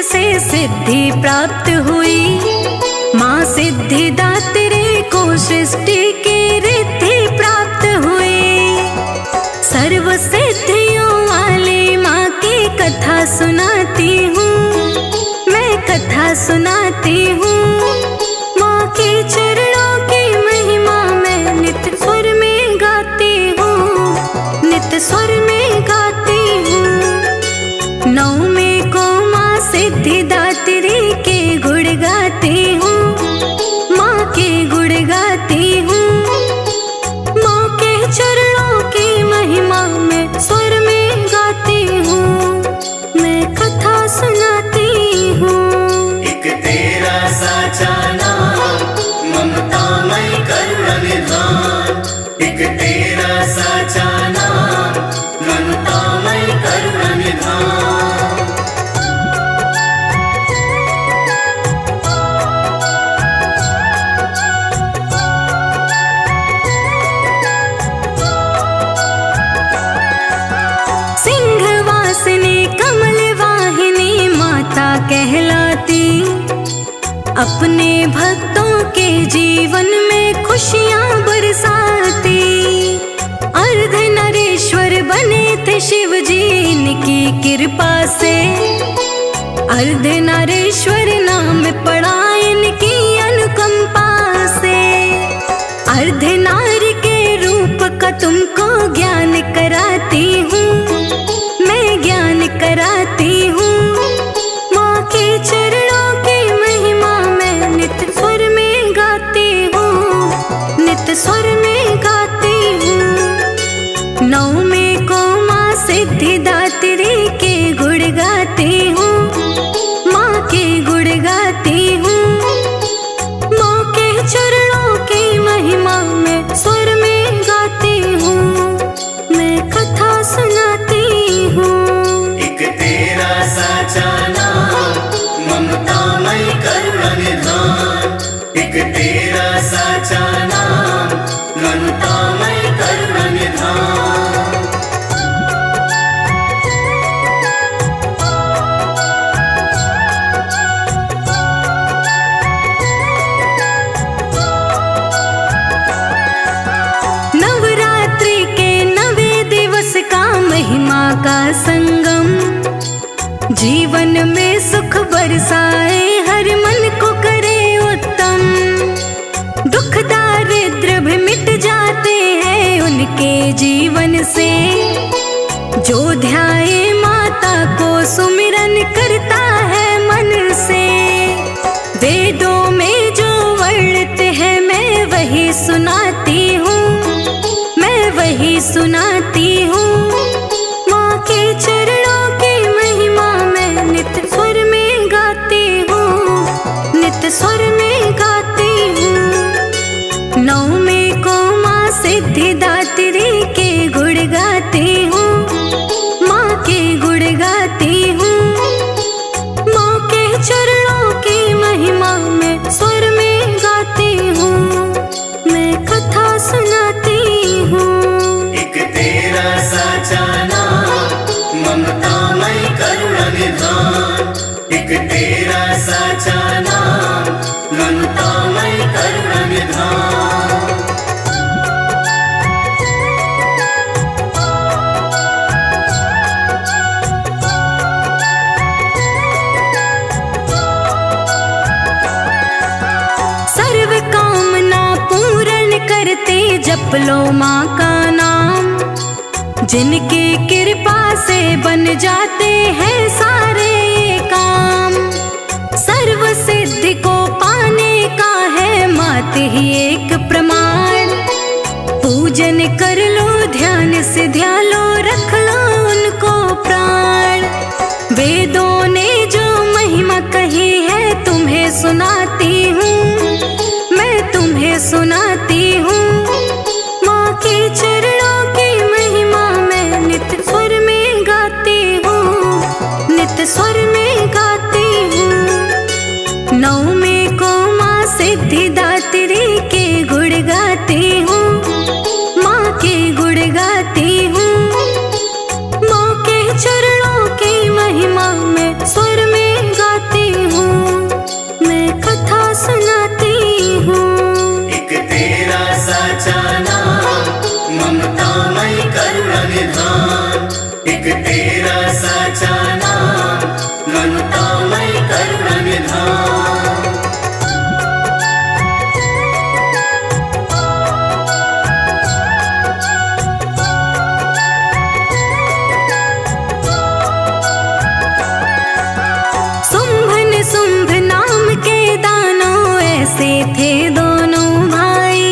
से सिद्धि प्राप्त हुई। माँ सिद्धिदात्री को सृष्टि की रिद्धि प्राप्त हुई। सर्व सिद्धियों वाली माँ की कथा सुनाती हूँ, मैं कथा सुनाती हूँ। माँ के चरणों की महिमा मैं नित्य स्वर में गाती हूँ, नित्य स्वर में गाती हूँ। नवमी को माँ सिद्धिदात्री के गुण गाती हूँ, माँ के गुण गाती हूँ। माँ के चरणों की महिमा मैं स्वर में गाती हूँ, मैं कथा सुनाती हूँ। एक तेरा साचा नाम ममतामय करुण निधान, एक तेरा साचा नाम ममतामय करुण निधान। सिंहवासिनी कमलवाहिनी माता कहलाती, अपने भक्तों के जीवन में खुशियां बरसाती। अर्धनारीश्वर बने थे शिव जी इनकी कृपा से, अर्धनारीश्वर नाम पड़ा इनकी अनुकंपा से। अर्धनारी के रूप का तुमको ज्ञान कराती हूँ, मैं ज्ञान कराती हूँ। माँ के चरणों की महिमा मैं नित्य स्वर में गाती हूँ, नित्य स्वर में गाती हूँ। नवमी को माँ सिद्धिदात्री के गुण गाती हूँ, माँ के गुण गाती हूँ। माँ के चरणों की महिमा मैं स्वर में गाती हूँ, मैं कथा सुनाती हूँ। एक तेरा साचा नाम ममतामय करुण निधान, एक तेरा साचा नाम ममतामय करुण निधान। नवरात्रि के 9 दिवस का महिमा का संगम, जीवन में सुख बरसाए हर मन को करे उत्तम। दुख दारिद्र भी मिट जाते हैं उनके जीवन से, जो ध्याए माता को सुमिरन करता है मन से। वेदों में जो वर्णित है मैं वही सुनाती हूँ, मैं वही सुनाती हूँ। माँ के चरणों की महिमा मैं नित्य स्वर में गाती हूँ, नित्य स्वर में गाती हूँ। नवमी को माँ सिद्धिदात्री के गुण गाती हूँ, माँ के गुण गाती हूँ। माँ के चरणों की महिमा मैं स्वर में गाती हूँ, मैं कथा सुनाती हूँ। एक तेरा साचा नाम ममतामय करुण निधान, एक तेरा साचा नाम ममतामय करुण निधान। सर्व कामना पूर्ण करते जप लो माँ का नाम, जिनकी कृपा से बन जाते हैं सारे ये काम। सर्व सिद्धि को पाने का है मात ही एक प्रमाण। पूजन कर लो ध्यान से ध्यालो, रख लो उनको प्राण। वेदों ने जो महिमा कही है तुम्हें सुनाती हूँ, मैं तुम्हें सुनाती हूँ। माँ के चरणों की महिमा मैं नित्य स्वर में गाती हूँ, नित्य स्वर में गाती हूँ। नवमी को माँ सिद्धिदात्री के गुण गाती हूँ, माँ थे दोनों भाई,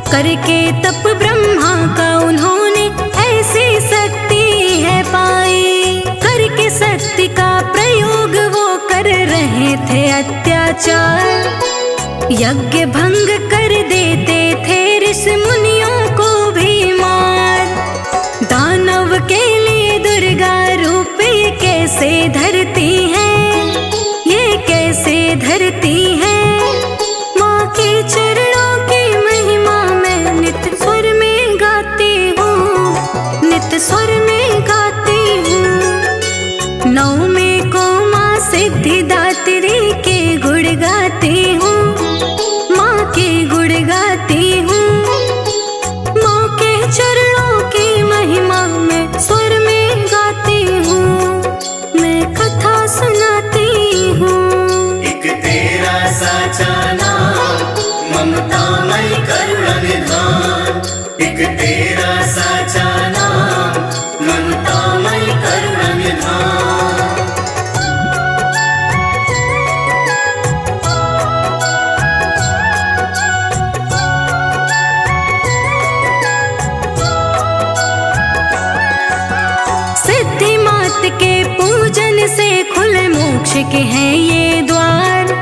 करके तप ब्रह्मा का उन्होंने ऐसी शक्ति है पाई। करके शक्ति का प्रयोग वो कर रहे थे अत्याचार, यज्ञ भंग कर देते थे ऋषि मुनियों को भी मार। दानव के लिए दुर्गा रूप ये कैसे धरती हैं, ये कैसे धरती हैं। माँ के चरणों की महिमा मैं नित्य स्वर में गाती हूँ, नित्य स्वर में गाती हूँ। नवमी को माँ सिद्धिदात्री के गुण गाती हूँ, माँ के गुण गाती हूँ। माँ के चरणों की महिमा मैं स्वर में गाती हूँ, मैं कथा सुनाती हूँ। एक तेरा साचा नाम ममतामय करुणा निधान। एक तेरा साचा नाम ममतामय करुणा निधान। सिद्धि मात के पूजन से खुले मोक्ष के हैं ये द्वार।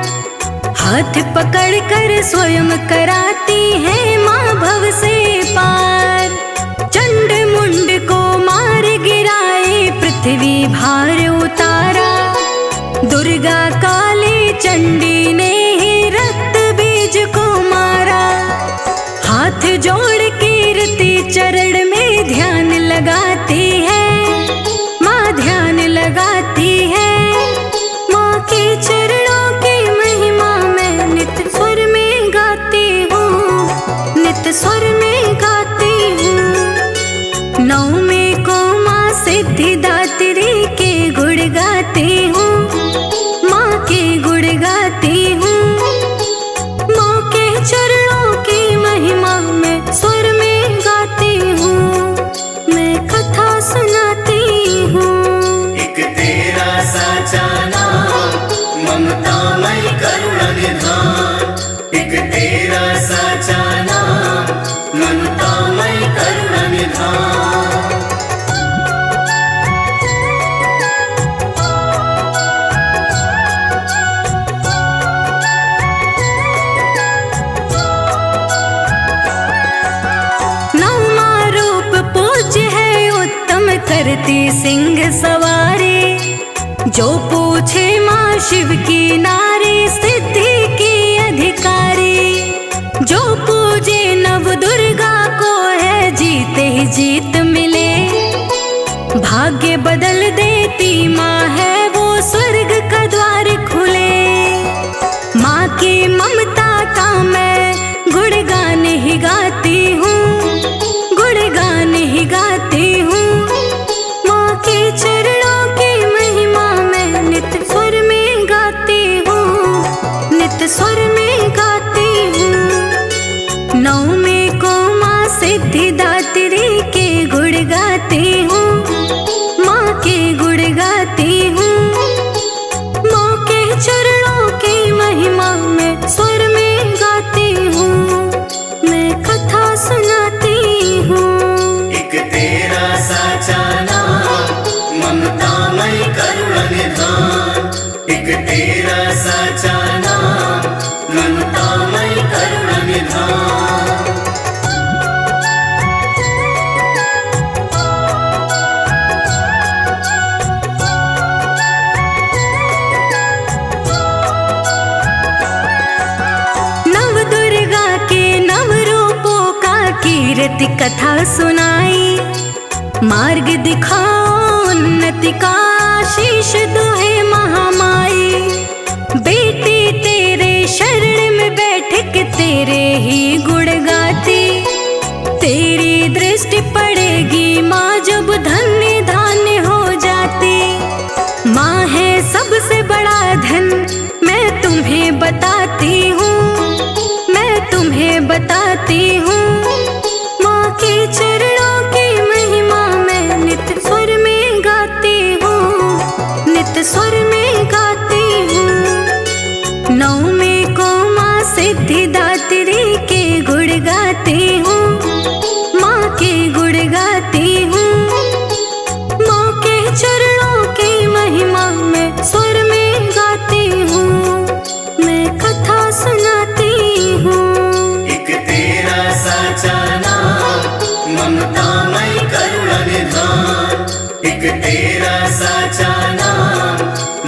हाथ पकड़ कर स्वयं कराती है माँ भव से पार। चंड मुंड को मार गिराए पृथ्वी भार उतारा, दुर्गा काली चंडी ने ही रक्त बीज को मारा। हाथ जोड़ कीर्ति चरण में ध्यान लगाती है, माँ ध्यान लगाती है। माँ के चरणों की महिमा मैं नित्य स्वर में गाती हूँ, नित्य स्वर में गाती हूँ। नवमी को माँ सिद्धिदात्री के गुण गाती हूँ, माँ के गुण गाती हूँ। माँ के चरणों की महिमा मैं स्वर में गाती हूँ, मैं कथा सुनाती हूँ। एक तेरा साचा नाम ममतामय करुणा निधान। एक तेरा साचा नाम ममतामय करुणा निधान। नवमा रूप पूज्य है उत्तम करती सिंह सवारी। जो पूछे माँ शिव की नारी सिद्धि की अधिकारी। जो पूजे नव दुर्गा को है जीते ही जीत मिले। भाग्य बदल देती माँ है वो स्वर्ग का द्वार खुले। माँ की ममता का मैं गुणगान ही गाती हूँ, गुणगान ही गाती हूँ। माँ के चरणों की महिमा मैं नित्य स्वर में गाती हूँ, नित्य स्वर में गाती हूँ। नवमी को माँ सिद्धिदात्री के गुण गाती हूँ, माँ के गुण गाती हूँ। माँ के चरणों की महिमा मैं स्वर में गाती हूँ, मैं कथा सुनाती हूँ। एक तेरा साचा नाम ममतामय करुणा निधान। एक तेरा साचा नाम ममतामय करुणा निधान। नव दुर्गा के नव रूपों का कीर्ति कथा सुनाई। मार्ग दिखाओ उन्नति का शीश दुहे महामाई। बेटी तेरे शरण में बैठ के तेरे ही गुण गाती। तेरी दृष्टि पड़ेगी माँ जब धन्य धान्य हो जाती। माँ है सबसे बड़ा धन मैं तुम्हें बताती हूँ, मैं तुम्हें बताती हूँ। माँ के चरणों की महिमा मैं नित्य स्वर में गाती हूँ, नित्य स्वर में गाती हूँ। नवमी को माँ सिद्धिदात्री एक तेरा साचा नाम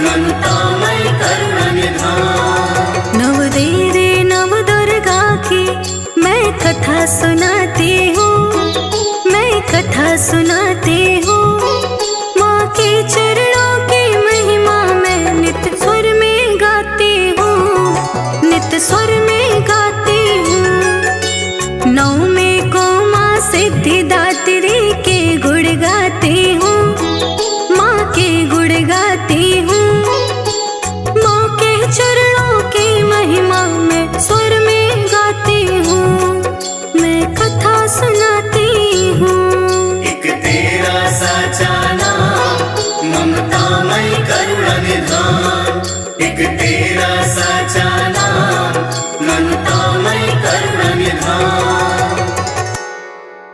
ममतामय करुण निधान। नव देवी नव दुर्गा की मैं कथा सुनाती हूँ, मैं कथा सुनाती हूँ। माँ के चरणों की महिमा मैं नित्य स्वर में गाती हूँ, नित्य स्वर में गाती हूँ। नवमी को माँ सिद्धिदात्री के गुण गाती हूँ, माँ के गुण गाती हूँ। माँ के चरणों की महिमा मैं स्वर में गाती हूँ, मैं कथा सुनाती हूँ। एक तेरा साचा नाम ममतामय करुण निधान। एक तेरा